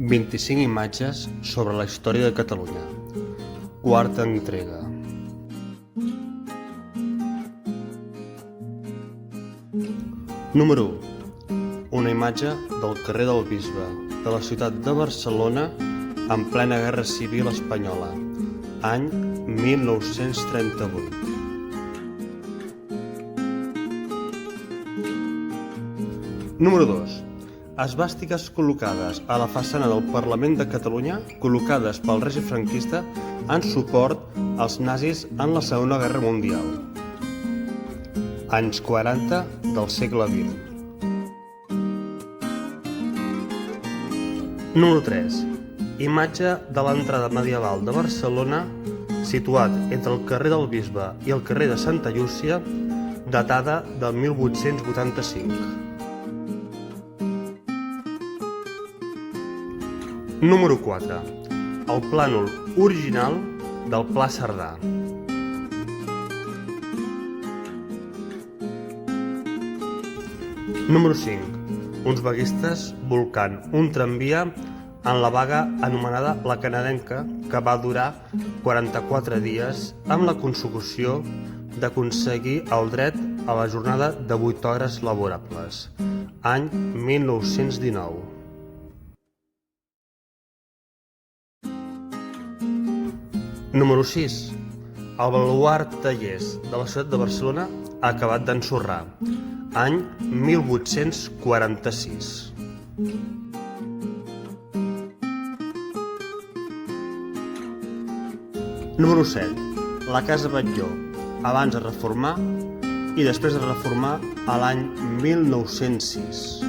25 imatges sobre la història de Catalunya. Quarta entrega. Número 1. Una imatge del carrer del Bisbe, de la ciutat de Barcelona, en plena Guerra Civil Espanyola, any 1938. Número 2. Esvàstiques col·locades a la façana del Parlament de Catalunya, col·locades pel règim franquista en suport als nazis en la Segona Guerra Mundial. Anys 40 del segle XX. Número 3. Imatge de l'entrada medieval de Barcelona, situat entre el carrer del Bisbe i el carrer de Santa Llúcia, datada del 1885. Número 4. El plànol original del Pla Cerdà. Número 5. Uns vaguistes volcant un tramvia en la vaga anomenada La Canadenca, que va durar 44 dies amb la consecució d'aconseguir el dret a la jornada de 8 hores laborables, any 1919. Número 6. El baluard tallers de la ciutat de Barcelona ha acabat d'ensorrar, any 1846. Número 7. La Casa Batlló, abans de reformar i després de reformar a l'any 1906.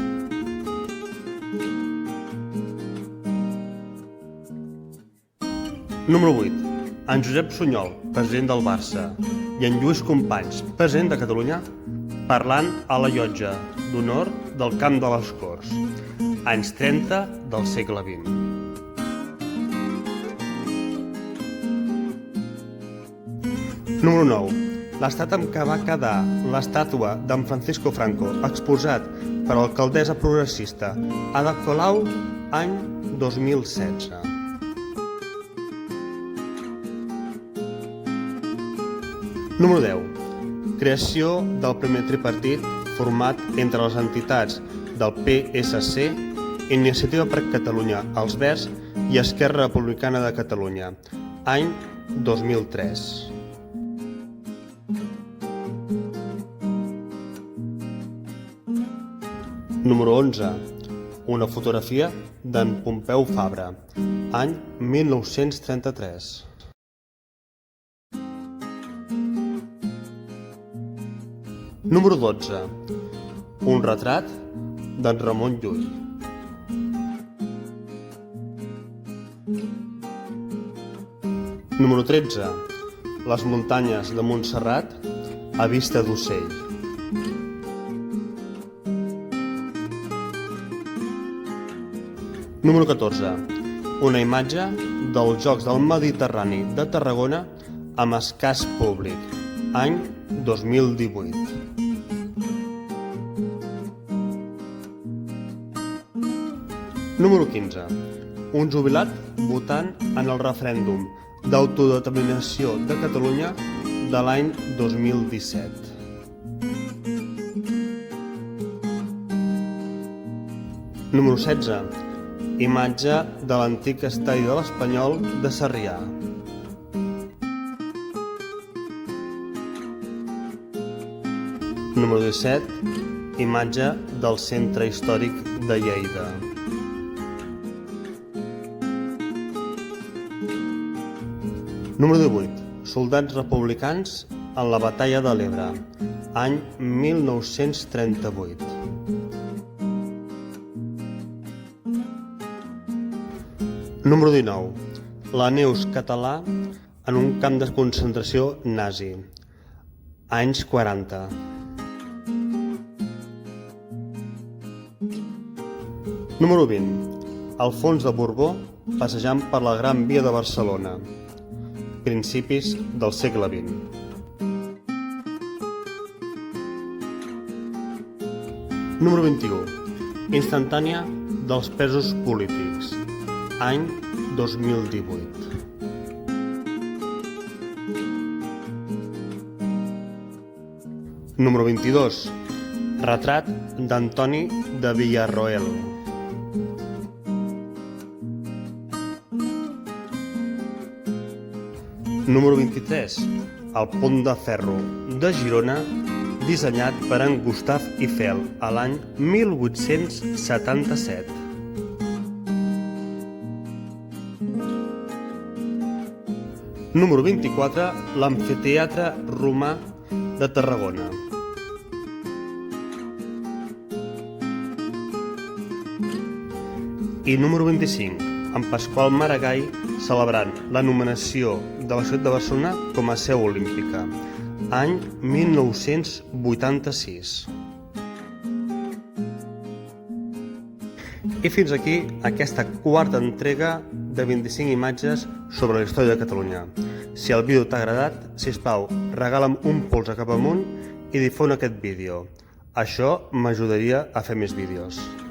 Número 8. En Josep Sunyol, president del Barça, i en Lluís Companys, president de Catalunya, parlant a la llotja d'honor del Camp de les Corts, anys 30 del segle XX. Número 9. L'estat amb què va quedar l'estàtua d'en Francisco Franco, exposat per l'alcaldessa progressista Ada Colau, any 2016. Número 10. Creació del primer tripartit format entre les entitats del PSC, Iniciativa per Catalunya, Els Verds i Esquerra Republicana de Catalunya, any 2003. Número 11. Una fotografia d'en Pompeu Fabra, any 1933. Número 12. Un retrat d'en Ramon Llull. Número 13. Les muntanyes de Montserrat a vista d'ocell. Número 14. Una imatge dels Jocs del Mediterrani de Tarragona amb escàs públic, any 2018. Número 15. Un jubilat votant en el referèndum d'autodeterminació de Catalunya de l'any 2017. Número 16. Imatge de l'antic estadi de l'Espanyol de Sarrià. Número 17. Imatge del centre històric de Lleida. Número 18. Soldats republicans en la batalla de l'Ebre, any 1938. Número 19. La Neus català en un camp de concentració nazi, anys 40. Número 20. Alfons de Borbó passejant per la Gran Via de Barcelona, principis del segle XX. Número 21. Instantània dels presos polítics. any 2018. Número 22. Retrat d'Antoni de Villarroel. Número 23. El pont de ferro de Girona, dissenyat per en Gustave Eiffel a l'any 1877. Número 24. L'amfiteatre romà de Tarragona. I número 25. En Pasqual Maragall celebrant la nomenació de la ciutat de Barcelona com a seu olímpica, any 1986. I fins aquí aquesta quarta entrega de 25 imatges sobre la història de Catalunya. Si el vídeo t'ha agradat, sisplau, regala'm un polze cap amunt i difon aquest vídeo. Això m'ajudaria a fer més vídeos.